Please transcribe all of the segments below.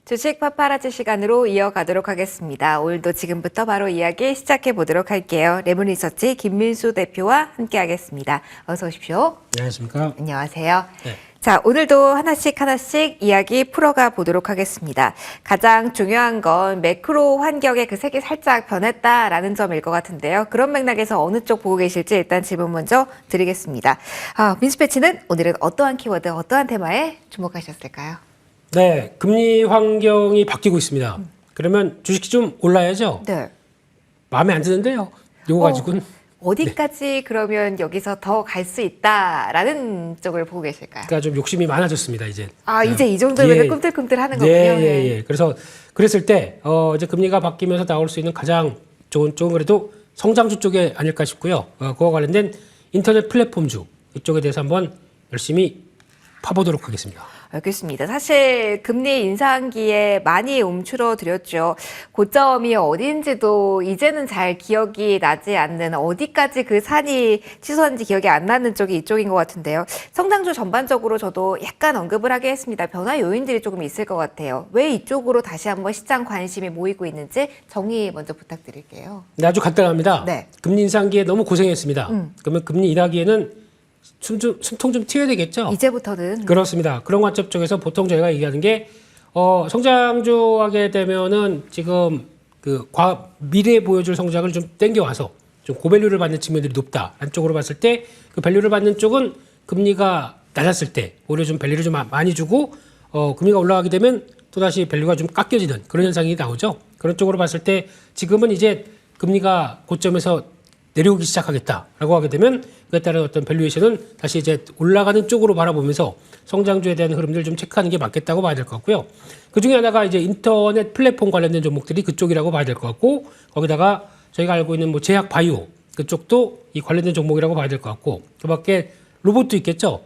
주식 파파라치 시간으로 이어가도록 하겠습니다. 오늘도 지금부터 바로 이야기 시작해 보도록 할게요. 레몬리서치 김민수 대표와 함께하겠습니다. 어서 오십시오. 안녕하십니까. 안녕하세요. 네. 자, 오늘도 하나씩 이야기 풀어가 보도록 하겠습니다. 가장 중요한 건 매크로 환경의 그 색이 살짝 변했다라는 점일 것 같은데요. 그런 맥락에서 어느 쪽 보고 계실지 일단 질문 먼저 드리겠습니다. 민수 패치는 오늘은 어떠한 키워드, 어떠한 테마에 주목하셨을까요? 네, 금리 환경이 바뀌고 있습니다. 그러면 주식이 좀 올라야죠? 네. 마음에 안 드는데요. 이거 가지고는. 어디까지 그러면 여기서 더 갈 수 있다라는 쪽을 보고 계실까요? 그러니까 좀 욕심이 많아졌습니다, 이제. 이제 이 정도면 예. 꿈틀꿈틀 하는 거군요. 예. 그래서 그랬을 때 이제 금리가 바뀌면서 나올 수 있는 가장 좋은 쪽은 그래도 성장주 쪽에 아닐까 싶고요. 그와 관련된 인터넷 플랫폼주 이쪽에 대해서 한번 열심히 파보도록 하겠습니다. 알겠습니다. 사실 금리 인상기에 많이 움츠러들었죠. 고점이 어딘지도 이제는 잘 기억이 나지 않는, 어디까지 그 산이 치솟았는지 기억이 안 나는 쪽이 이쪽인 것 같은데요. 성장주 전반적으로 저도 약간 언급을 하게 했습니다. 변화 요인들이 조금 있을 것 같아요. 왜 이쪽으로 다시 한번 시장 관심이 모이고 있는지 정의 먼저 부탁드릴게요. 네, 아주 간단합니다. 네. 금리 인상기에 너무 고생했습니다. 그러면 금리 인하기에는 숨통 좀 튀어야 되겠죠? 이제부터는. 그렇습니다. 그런 관점 쪽에서 보통 저희가 얘기하는 게 성장주 하게 되면은 지금 미래에 보여줄 성장을 좀 땡겨와서 좀 고밸류를 받는 측면들이 높다. 한쪽으로 봤을 때 그 밸류를 받는 쪽은 금리가 낮았을 때 오히려 좀 밸류를 좀 많이 주고 금리가 올라가게 되면 또다시 밸류가 좀 깎여지는 그런 현상이 나오죠. 그런 쪽으로 봤을 때 지금은 이제 금리가 고점에서 내려오기 시작하겠다라고 하게 되면 그에 따른 어떤 밸류에이션은 다시 이제 올라가는 쪽으로 바라보면서 성장주에 대한 흐름들을 좀 체크하는 게 맞겠다고 봐야 될 것 같고요. 그 중에 하나가 이제 인터넷 플랫폼 관련된 종목들이 그쪽이라고 봐야 될 것 같고, 거기다가 저희가 알고 있는 뭐 제약 바이오 그쪽도 이 관련된 종목이라고 봐야 될 것 같고, 그밖에 로봇도 있겠죠.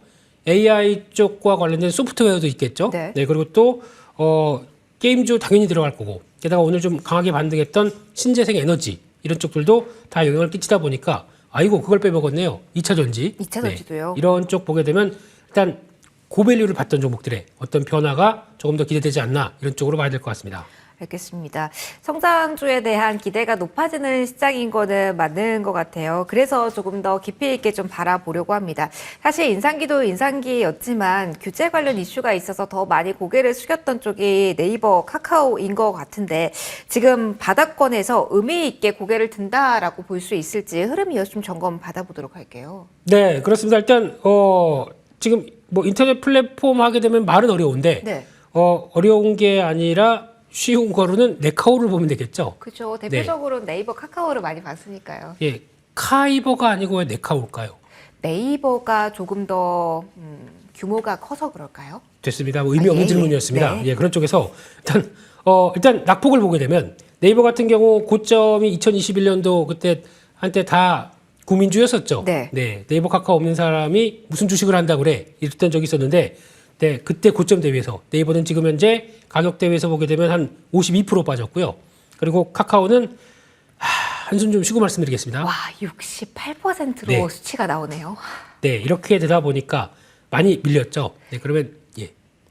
AI 쪽과 관련된 소프트웨어도 있겠죠. 네. 그리고 또 게임주 당연히 들어갈 거고, 게다가 오늘 좀 강하게 반등했던 신재생 에너지 이런 쪽들도 다 영향을 끼치다 보니까 아이고 그걸 빼먹었네요. 2차 전지. 2차 전지도요. 이런 쪽 보게 되면 일단 고밸류를 받던 종목들의 어떤 변화가 조금 더 기대되지 않나 이런 쪽으로 봐야 될 것 같습니다. 알겠습니다. 성장주에 대한 기대가 높아지는 시장인 거는 맞는 것 같아요. 그래서 조금 더 깊이 있게 좀 바라보려고 합니다. 사실 인상기도 인상기였지만 규제 관련 이슈가 있어서 더 많이 고개를 숙였던 쪽이 네이버, 카카오인 것 같은데 지금 바닥권에서 의미 있게 고개를 든다라고 볼 수 있을지 흐름 이어서 좀 점검 받아보도록 할게요. 네, 그렇습니다. 일단 지금 뭐 인터넷 플랫폼 하게 되면 말은 어려운데 네. 어려운 게 아니라 쉬운 거로는 네카오를 보면 되겠죠. 그렇죠. 대표적으로 네이버, 카카오를 많이 봤으니까요. 예, 카이버가 아니고 왜 네카오일까요? 네이버가 조금 더 규모가 커서 그럴까요? 됐습니다. 뭐 의미 없는 질문이었습니다. 네. 예, 그런 쪽에서 일단 낙폭을 보게 되면 네이버 같은 경우 고점이 2021년도 그때 한때 다 구민주였었죠. 네. 네이버 카카오 없는 사람이 무슨 주식을 한다 그래 이랬던 적이 있었는데, 네, 그때 고점 대비해서 네이버는 지금 현재 가격 대비해서 보게 되면 한 52% 빠졌고요. 그리고 카카오는 한숨 좀 쉬고 말씀드리겠습니다. 와, 68%로 네. 수치가 나오네요. 네, 이렇게 되다 보니까 많이 밀렸죠. 네, 그러면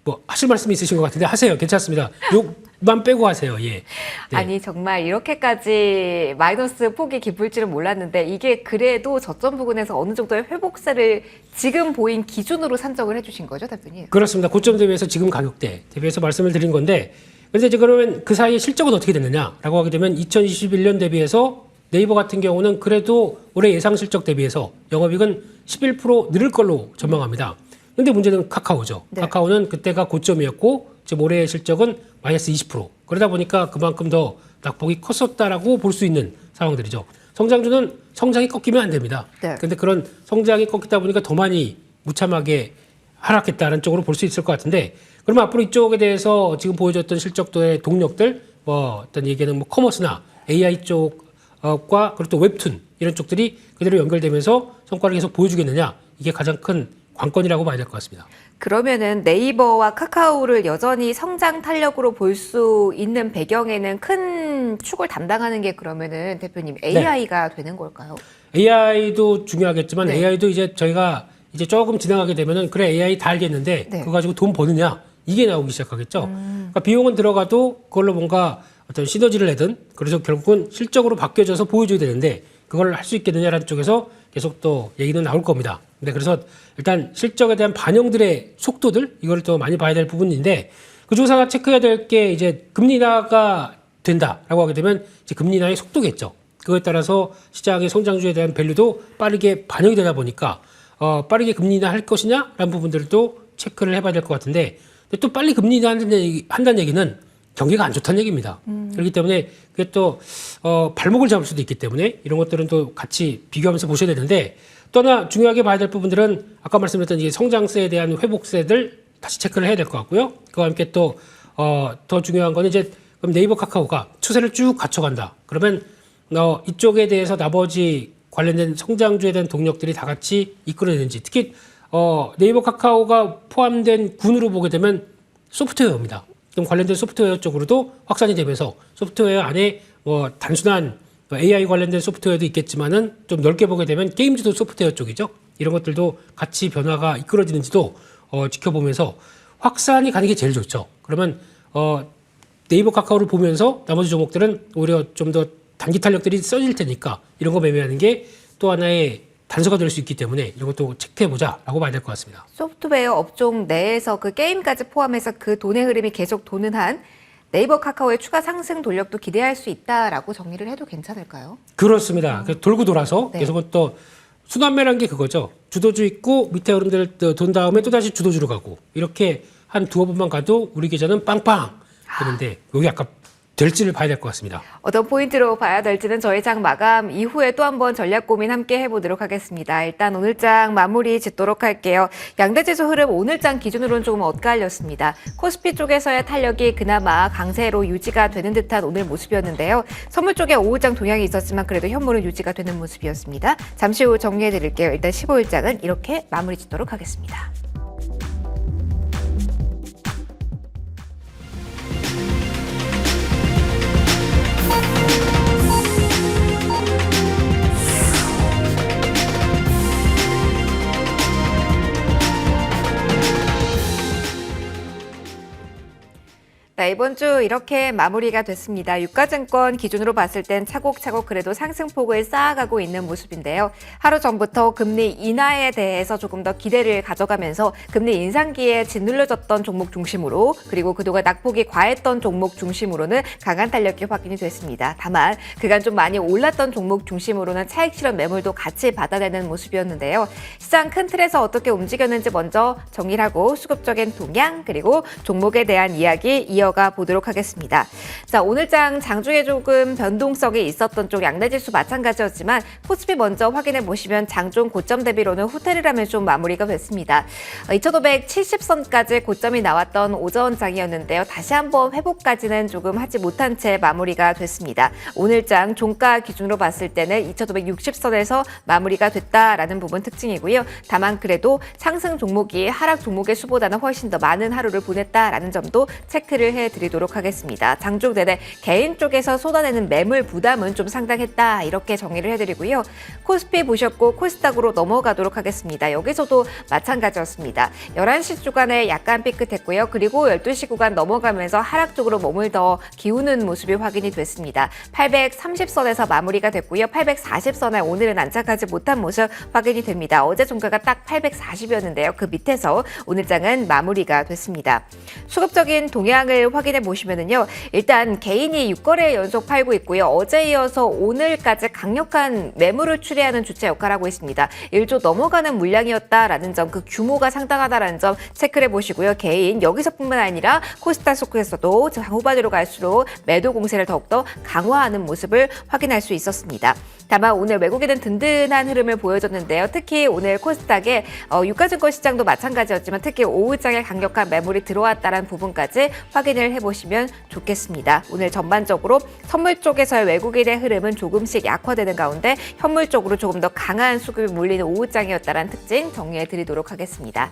뭐 하실 말씀이 있으신 것 같은데 하세요. 괜찮습니다. 욕만 빼고 하세요. 예. 네. 아니 정말 이렇게까지 마이너스 폭이 깊을 줄은 몰랐는데 이게 그래도 저점 부근에서 어느 정도의 회복세를 지금 보인 기준으로 산정을 해주신 거죠, 대표님? 그렇습니다. 고점 대비해서 지금 가격대 대비해서 말씀을 드린 건데, 그런데 이제 그러면 그 사이에 실적은 어떻게 됐느냐라고 하게 되면 2021년 대비해서 네이버 같은 경우는 그래도 올해 예상 실적 대비해서 영업이익은 11% 늘을 걸로 전망합니다. 근데 문제는 카카오죠. 네. 카카오는 그때가 고점이었고 지금 올해의 실적은 마이너스 20%. 그러다 보니까 그만큼 더 낙폭이 컸었다라고 볼 수 있는 상황들이죠. 성장주는 성장이 꺾이면 안 됩니다. 네. 근데 그런 성장이 꺾이다 보니까 더 많이 무참하게 하락했다는 쪽으로 볼 수 있을 것 같은데, 그러면 앞으로 이쪽에 대해서 지금 보여줬던 실적도의 동력들, 어떤 얘기는 뭐 커머스나 AI 쪽과 그리고 또 웹툰 이런 쪽들이 그대로 연결되면서 성과를 계속 보여주겠느냐, 이게 가장 큰 관건이라고 봐야 될 것 같습니다. 그러면은 네이버와 카카오를 여전히 성장 탄력으로 볼 수 있는 배경에는 큰 축을 담당하는 게 그러면은 대표님 AI가 되는 걸까요? AI도 중요하겠지만 네. AI도 이제 저희가 이제 조금 지나가게 되면은 그래 AI 다 알겠는데 네. 그거 가지고 돈 버느냐 이게 나오기 시작하겠죠. 그러니까 비용은 들어가도 그걸로 뭔가 어떤 시너지를 내든 그래서 결국은 실적으로 바뀌어져서 보여줘야 되는데 그걸 할 수 있겠느냐라는 쪽에서 계속 또 얘기는 나올 겁니다. 근데 그래서 일단 실적에 대한 반영들의 속도들 이걸 또 많이 봐야 될 부분인데 그중에서 하나 체크해야 될 게 이제 금리 인하가 된다라고 하게 되면 이제 금리 인하의 속도겠죠. 그거에 따라서 시장의 성장주에 대한 밸류도 빠르게 반영이 되다 보니까 빠르게 금리 인하 할 것이냐라는 부분들도 체크를 해봐야 될 것 같은데 근데 또 빨리 금리 인하 한다는 얘기는 경기가 안 좋다는 얘기입니다. 그렇기 때문에 그게 또 발목을 잡을 수도 있기 때문에 이런 것들은 또 같이 비교하면서 보셔야 되는데 또 하나 중요하게 봐야 될 부분들은 아까 말씀드렸던 이 성장세에 대한 회복세들 다시 체크를 해야 될 것 같고요. 그와 함께 또 더 중요한 거는 이제 그럼 네이버 카카오가 추세를 쭉 갖춰간다. 그러면 이쪽에 대해서 나머지 관련된 성장주에 대한 동력들이 다 같이 이끌어내는지 특히 네이버 카카오가 포함된 군으로 보게 되면 소프트웨어입니다. 좀 관련된 소프트웨어 쪽으로도 확산이 되면서 소프트웨어 안에 뭐 단순한 AI 관련된 소프트웨어도 있겠지만은 좀 넓게 보게 되면 게임즈도 소프트웨어 쪽이죠. 이런 것들도 같이 변화가 이끌어지는지도 지켜보면서 확산이 가는 게 제일 좋죠. 그러면 네이버 카카오를 보면서 나머지 종목들은 오히려 좀 더 단기 탄력들이 써질 테니까 이런 거 매매하는 게 또 하나의 단서가 될 수 있기 때문에 이것도 체크해보자라고 봐야 될 것 같습니다. 소프트웨어 업종 내에서 그 게임까지 포함해서 그 돈의 흐름이 계속 도는 한 네이버 카카오의 추가 상승 돈력도 기대할 수 있다라고 정리를 해도 괜찮을까요? 그렇습니다. 돌고 돌아서 네. 계속은 또 순환매라는 게 그거죠. 주도주 있고 밑에 흐름들 돈 다음에 또 다시 주도주로 가고 이렇게 한 두어 번만 가도 우리 계좌는 빵빵 되는데 여기 아까 될지를 봐야 될 것 같습니다. 어떤 포인트로 봐야 될지는 저희 장 마감 이후에 또 한번 전략 고민 함께 해보도록 하겠습니다. 일단 오늘 장 마무리 짓도록 할게요. 양대지수 흐름 오늘 장 기준으로는 조금 엇갈렸습니다. 코스피 쪽에서의 탄력이 그나마 강세로 유지가 되는 듯한 오늘 모습이었는데요. 선물 쪽에 오후장 동향이 있었지만 그래도 현물은 유지가 되는 모습이었습니다. 잠시 후 정리해드릴게요. 일단 15일장은 이렇게 마무리 짓도록 하겠습니다. 네, 이번 주 이렇게 마무리가 됐습니다. 유가증권 기준으로 봤을 땐 차곡차곡 그래도 상승폭을 쌓아가고 있는 모습인데요. 하루 전부터 금리 인하에 대해서 조금 더 기대를 가져가면서 금리 인상기에 짓눌려졌던 종목 중심으로 그리고 그동안 낙폭이 과했던 종목 중심으로는 강한 탄력이 확인이 됐습니다. 다만 그간 좀 많이 올랐던 종목 중심으로는 차익 실현 매물도 같이 받아내는 모습이었는데요. 시장 큰 틀에서 어떻게 움직였는지 먼저 정리를 하고 수급적인 동향 그리고 종목에 대한 이야기 이어가 보도록 하겠습니다. 자, 오늘 장중에 조금 변동성이 있었던 쪽 양대지수 마찬가지였지만 코스피 먼저 확인해 보시면 장중 고점 대비로는 후퇴를 좀 마무리가 됐습니다. 2570선까지 고점이 나왔던 오전장이었는데요. 다시 한번 회복까지는 조금 하지 못한 채 마무리가 됐습니다. 오늘 장 종가 기준으로 봤을 때는 2560선에서 마무리가 됐다라는 부분 특징이고요. 다만 그래도 상승 종목이 하락 종목의 수보다는 훨씬 더 많은 하루를 보냈다라는 점도 체크를 해드리도록 하겠습니다. 장중 내내 개인 쪽에서 쏟아내는 매물 부담은 좀 상당했다 이렇게 정리를 해드리고요. 코스피 보셨고 코스닥으로 넘어가도록 하겠습니다. 여기서도 마찬가지였습니다. 11시 주간에 약간 삐끗했고요. 그리고 12시 구간 넘어가면서 하락 쪽으로 몸을 더 기우는 모습이 확인이 됐습니다. 830선에서 마무리가 됐고요. 840선에 오늘은 안착하지 못한 모습 확인이 됩니다. 어제 종가가 딱 840이었는데요. 그 밑에서 오늘 장은 마무리가 됐습니다. 수급적인 동향을 확인해 보시면은요. 일단 개인이 6거래 연속 팔고 있고요. 어제 이어서 오늘까지 강력한 매물을 추리하는 주체 역할을 하고 있습니다. 1조 넘어가는 물량이었다라는 점, 그 규모가 상당하다라는 점 체크를 해보시고요. 개인 여기서뿐만 아니라 코스닥 속에서도 후반으로 갈수록 매도 공세를 더욱더 강화하는 모습을 확인할 수 있었습니다. 다만 오늘 외국인은 든든한 흐름을 보여줬는데요. 특히 오늘 코스닥의 유가증권 시장도 마찬가지였지만 특히 오후장에 강력한 매물이 들어왔다는 부분까지 확인을 해보시면 좋겠습니다. 오늘 전반적으로 선물 쪽에서의 외국인의 흐름은 조금씩 약화되는 가운데 현물 쪽으로 조금 더 강한 수급이 몰리는 오후장이었다는 특징 정리해드리도록 하겠습니다.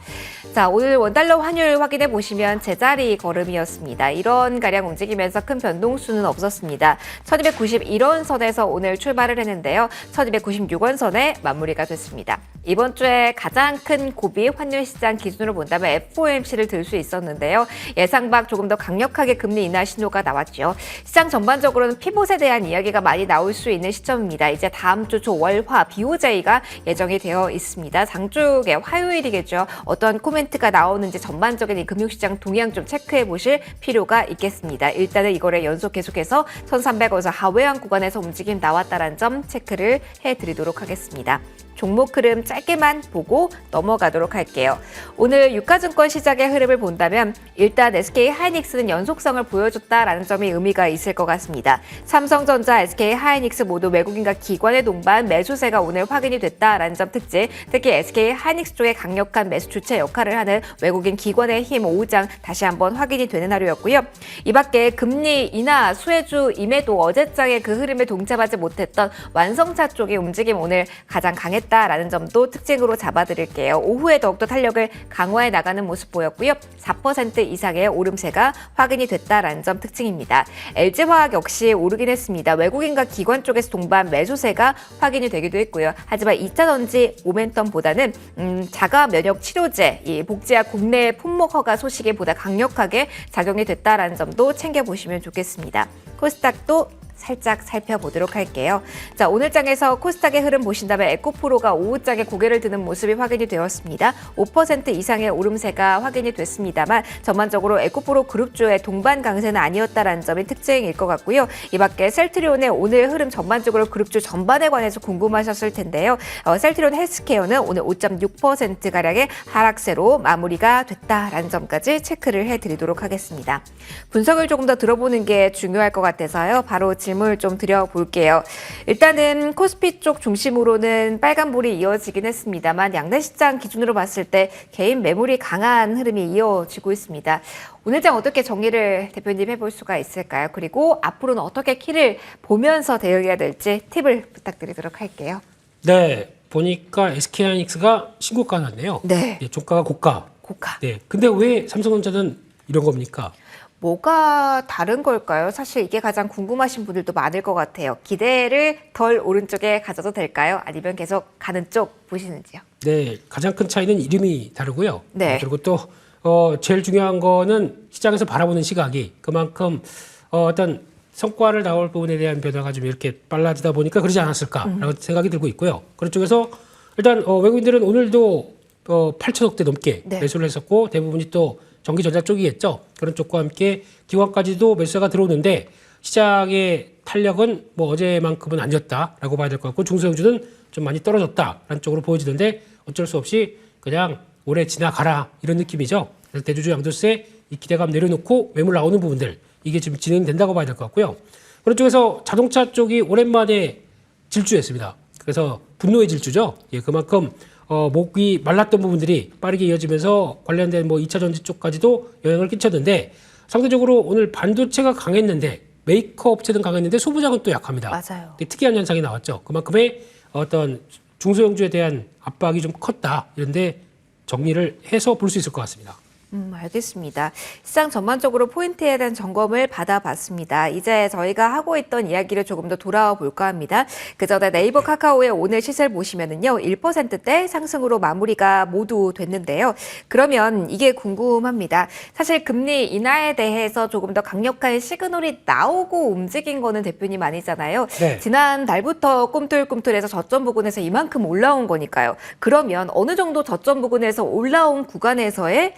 자, 오늘 원달러 환율 확인해 보시면 제자리 걸음이었습니다. 이런 가량 움직이면서 큰 변동수는 없었습니다. 1291원 선에서 오늘 출발을 했는데요. 1296원 선에 마무리가 됐습니다. 이번 주에 가장 큰 고비 환율 시장 기준으로 본다면 FOMC를 들 수 있었는데요. 예상 밖 조금 더 강력하게 금리 인하 신호가 나왔죠. 시장 전반적으로는 피봇에 대한 이야기가 많이 나올 수 있는 시점입니다. 이제 다음 주 조월화 BOJ가 예정이 되어 있습니다. 장쪽에 화요일이겠죠. 어떤 코멘트가 나오는지 전반적인 이 금융시장 동향 좀 체크해 보실 필요가 있겠습니다. 일단은 이거를 연속 계속해서 1300원에서 하회한 구간에서 움직임 나왔다는 점 체크를 해드리도록 하겠습니다. 종목 흐름 짧게만 보고 넘어가도록 할게요. 오늘 유가증권 시장의 흐름을 본다면 일단 SK하이닉스는 연속성을 보여줬다라는 점이 의미가 있을 것 같습니다. 삼성전자, SK하이닉스 모두 외국인과 기관의 동반 매수세가 오늘 확인이 됐다라는 점 특징, 특히 SK하이닉스 쪽에 강력한 매수 주체 역할을 하는 외국인 기관의 힘 5장 다시 한번 확인이 되는 하루였고요. 이 밖에 금리 인하 수혜주임에도 어제장의 그 흐름에 동참하지 못했던 완성차 쪽의 움직임 오늘 가장 강했다라는 점도 특징으로 잡아드릴게요. 오후에 더욱더 탄력을 강화해 나가는 모습 보였고요. 4% 이상의 오름세가 확인이 됐다라는 점 특징입니다. LG화학 역시 오르긴 했습니다. 외국인과 기관 쪽에서 동반 매수세가 확인이 되기도 했고요. 하지만 2차전지 모멘텀보다는 자가 면역 치료제, 이 복제약 국내 품목 허가 소식이 보다 강력하게 작용이 됐다라는 점도 챙겨보시면 좋겠습니다. 코스닥도 살짝 살펴보도록 할게요. 자, 오늘 장에서 코스닥의 흐름 보신다면 에코프로가 오후장에 고개를 드는 모습이 확인이 되었습니다. 5% 이상의 오름세가 확인이 됐습니다만 전반적으로 에코프로 그룹주의 동반 강세는 아니었다라는 점이 특징일 것 같고요. 이 밖에 셀트리온의 오늘 흐름 전반적으로 그룹주 전반에 관해서 궁금하셨을 텐데요. 셀트리온 헬스케어는 오늘 5.6%가량의 하락세로 마무리가 됐다라는 점까지 체크를 해드리도록 하겠습니다. 분석을 조금 더 들어보는 게 중요할 것 같아서요. 바로 질문을 좀 드려볼게요. 일단은 코스피 쪽 중심으로는 빨간불이 이어지긴 했습니다만 양대 시장 기준으로 봤을 때 개인 매물이 강한 흐름이 이어지고 있습니다. 오늘 장 어떻게 정리를 대표님 해볼 수가 있을까요? 그리고 앞으로는 어떻게 키를 보면서 대응해야 될지 팁을 부탁드리도록 할게요. 네, 보니까 SK하이닉스가 신고가 났네요. 네. 네, 종가가 고가. 고가. 네, 근데 왜 삼성전자는 이런 겁니까? 뭐가 다른 걸까요? 사실 이게 가장 궁금하신 분들도 많을 것 같아요. 기대를 덜 오른쪽에 가져도 될까요? 아니면 계속 가는 쪽 보시는지요? 네, 가장 큰 차이는 이름이 다르고요. 네. 그리고 또 제일 중요한 거는 시장에서 바라보는 시각이 그만큼 어떤 성과를 나올 부분에 대한 변화가 좀 이렇게 빨라지다 보니까 그러지 않았을까라고 생각이 들고 있고요. 그런 쪽에서 일단 외국인들은 오늘도 8천억대 넘게 네. 매수를 했었고 대부분이 또 전기전자 쪽이겠죠. 그런 쪽과 함께 기관까지도 매수가 들어오는데 시장의 탄력은 뭐 어제만큼은 아니었다라고 봐야 될 것 같고 중소형주는 좀 많이 떨어졌다라는 쪽으로 보여지는데 어쩔 수 없이 그냥 올해 지나가라 이런 느낌이죠. 그래서 대주주 양도세 이 기대감 내려놓고 매물 나오는 부분들 이게 지금 진행된다고 봐야 될 것 같고요. 그런 쪽에서 자동차 쪽이 오랜만에 질주했습니다. 그래서 분노의 질주죠. 예, 그만큼 목이 말랐던 부분들이 빠르게 이어지면서 관련된 뭐 2차 전지 쪽까지도 영향을 끼쳤는데 상대적으로 오늘 반도체가 강했는데 메이커 업체는 강했는데 소부장은 또 약합니다. 맞아요. 특이한 현상이 나왔죠. 그만큼의 어떤 중소형주에 대한 압박이 좀 컸다. 이런데 정리를 해서 볼 수 있을 것 같습니다. 알겠습니다. 시장 전반적으로 포인트에 대한 점검을 받아봤습니다. 이제 저희가 하고 있던 이야기를 조금 더 돌아와 볼까 합니다. 그 전에 네이버 카카오의 오늘 시세를 보시면은요, 1%대 상승으로 마무리가 모두 됐는데요. 그러면 이게 궁금합니다. 사실 금리 인하에 대해서 조금 더 강력한 시그널이 나오고 움직인 거는 대표님 아니잖아요. 네. 지난 달부터 꿈틀꿈틀해서 저점 부근에서 이만큼 올라온 거니까요. 그러면 어느 정도 저점 부근에서 올라온 구간에서의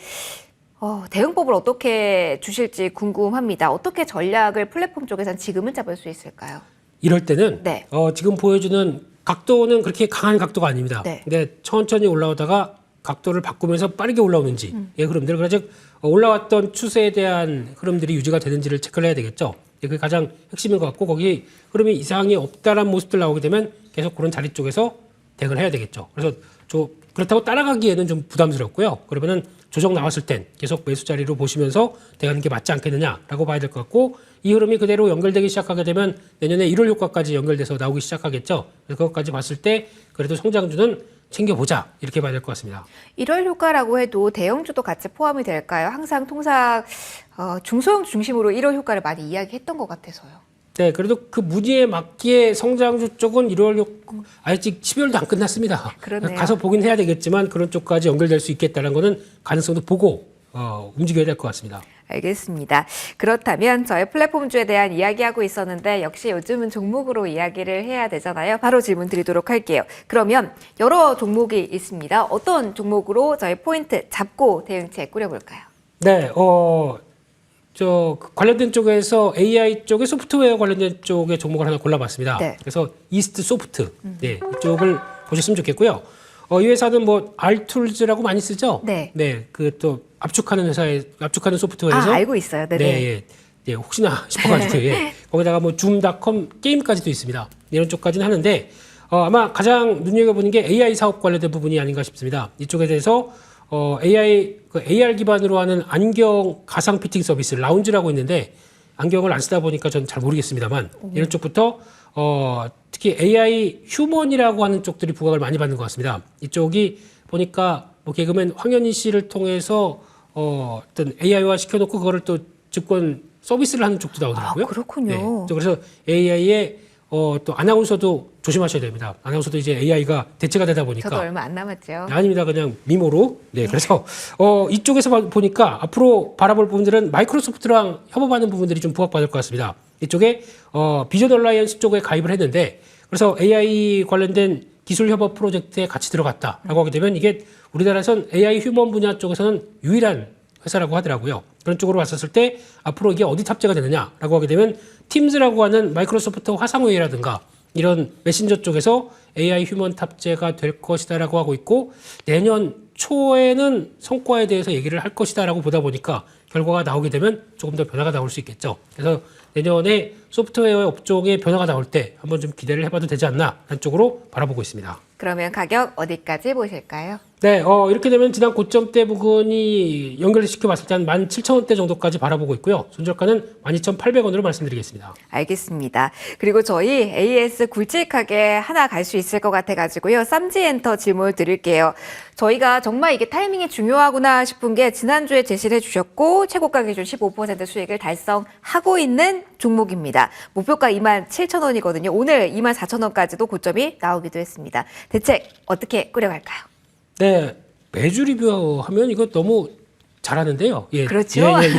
대응법을 어떻게 주실지 궁금합니다. 어떻게 전략을 플랫폼 쪽에서는 지금은 잡을 수 있을까요? 이럴 때는 네. 지금 보여주는 각도는 그렇게 강한 각도가 아닙니다. 네. 근데 천천히 올라오다가 각도를 바꾸면서 빠르게 올라오는지 예, 흐름들 그래서 올라왔던 추세에 대한 흐름들이 유지가 되는지를 체크를 해야 되겠죠. 예, 그게 가장 핵심인 것 같고 거기 흐름이 이상이 없다란 모습들 나오게 되면 계속 그런 자리 쪽에서 대응을 해야 되겠죠. 그래서 그렇다고 따라가기에는 좀 부담스럽고요. 그러면은 조정 나왔을 땐 계속 매수 자리로 보시면서 대응하는 게 맞지 않겠느냐라고 봐야 될 것 같고 이 흐름이 그대로 연결되기 시작하게 되면 내년에 1월 효과까지 연결돼서 나오기 시작하겠죠. 그래서 그것까지 봤을 때 그래도 성장주는 챙겨보자 이렇게 봐야 될 것 같습니다. 1월 효과라고 해도 대형주도 같이 포함이 될까요? 항상 통상 중소형 중심으로 1월 효과를 많이 이야기했던 것 같아서요. 네, 그래도 그 문의에 맞게 성장주 쪽은 1월 아직 12월도 안 끝났습니다. 그러네요. 가서 보긴 해야 되겠지만 그런 쪽까지 연결될 수 있겠다는 거는 가능성도 보고 움직여야 될 것 같습니다. 알겠습니다. 그렇다면 저희 플랫폼주에 대한 이야기하고 있었는데 역시 요즘은 종목으로 이야기를 해야 되잖아요. 바로 질문 드리도록 할게요. 그러면 여러 종목이 있습니다. 어떤 종목으로 저희 포인트 잡고 대응책 꾸려볼까요? 네, 관련된 쪽에서 AI 쪽에 소프트웨어 관련된 쪽의 종목을 하나 골라봤습니다. 네. 그래서 이스트 소프트, 네, 이쪽을 보셨으면 좋겠고요. 이 회사는 뭐 R툴즈라고 많이 쓰죠? 네. 네, 그 또 압축하는 소프트웨어에서 알고 있어요. 네네. 네, 예. 예, 혹시나 싶어가지고 예. 거기다가 뭐 줌닷컴 게임까지도 있습니다. 이런 쪽까지는 하는데 아마 가장 눈여겨보는 게 AI 사업 관련된 부분이 아닌가 싶습니다. 이쪽에 대해서 AR 기반으로 하는 안경 가상 피팅 서비스 라운지라고 있는데 안경을 안 쓰다 보니까 전 잘 모르겠습니다만 이런 쪽부터 특히 AI 휴먼이라고 하는 쪽들이 부각을 많이 받는 것 같습니다. 이쪽이 보니까 뭐 개그맨 황현희 씨를 통해서 어떤 AI화 시켜놓고 그거를 또 증권 서비스를 하는 쪽도 나오더라고요. 아, 그렇군요. 네. 그래서 AI의 또 아나운서도 조심하셔야 됩니다. 아나운서도 이제 AI가 대체가 되다 보니까. 저도 얼마 안 남았죠. 아닙니다. 그냥 미모로. 네. 그래서 이쪽에서 보니까 앞으로 바라볼 부분들은 마이크로소프트랑 협업하는 부분들이 좀 부각받을 것 같습니다. 이쪽에 비전 얼라이언스 쪽에 가입을 했는데 그래서 AI 관련된 기술 협업 프로젝트에 같이 들어갔다라고 하게 되면 이게 우리나라에선 AI 휴먼 분야 쪽에서는 유일한 회사라고 하더라고요. 그런 쪽으로 봤었을 때 앞으로 이게 어디 탑재가 되느냐라고 하게 되면 팀즈라고 하는 마이크로소프트 화상회의라든가 이런 메신저 쪽에서 AI 휴먼 탑재가 될 것이다라고 하고 있고 내년 초에는 성과에 대해서 얘기를 할 것이다라고 보다 보니까 결과가 나오게 되면 조금 더 변화가 나올 수 있겠죠. 그래서 내년에 소프트웨어 업종의 변화가 나올 때 한번 좀 기대를 해봐도 되지 않나 하는 쪽으로 바라보고 있습니다. 그러면 가격 어디까지 보실까요? 네, 이렇게 되면 지난 고점대 부근이 연결시켜 봤을 때 한 17,000원대 정도까지 바라보고 있고요. 손절가는 12,800원으로 말씀드리겠습니다. 알겠습니다. 그리고 저희 AS 굵직하게 하나 갈 수 있을 것 같아가지고요. 쌈지엔터 질문 드릴게요. 저희가 정말 이게 타이밍이 중요하구나 싶은 게 지난주에 제시를 해주셨고 최고가 기준 15% 수익을 달성하고 있는 종목입니다. 목표가 27,000원이거든요. 오늘 24,000원까지도 고점이 나오기도 했습니다. 대책 어떻게 꾸려갈까요? 네, 매주 리뷰하면 이거 너무 잘하는데요. 예, 그렇죠. 네.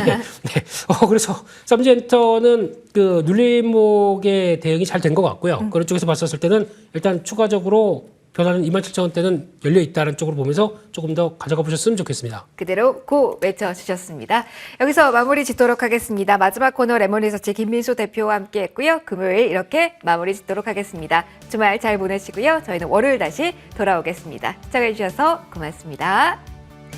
그래서 쌈지엔터는 그 눌림목의 대응이 잘 된 것 같고요. 그런 쪽에서 봤었을 때는 일단 추가적으로 변화는 27,000원대는 열려 있다는 쪽으로 보면서 조금 더 가져가 보셨으면 좋겠습니다. 그대로 고 외쳐주셨습니다. 여기서 마무리 짓도록 하겠습니다. 마지막 코너 레몬리서치 김민수 대표와 함께했고요. 금요일 이렇게 마무리 짓도록 하겠습니다. 주말 잘 보내시고요. 저희는 월요일 다시 돌아오겠습니다. 시청해주셔서 고맙습니다.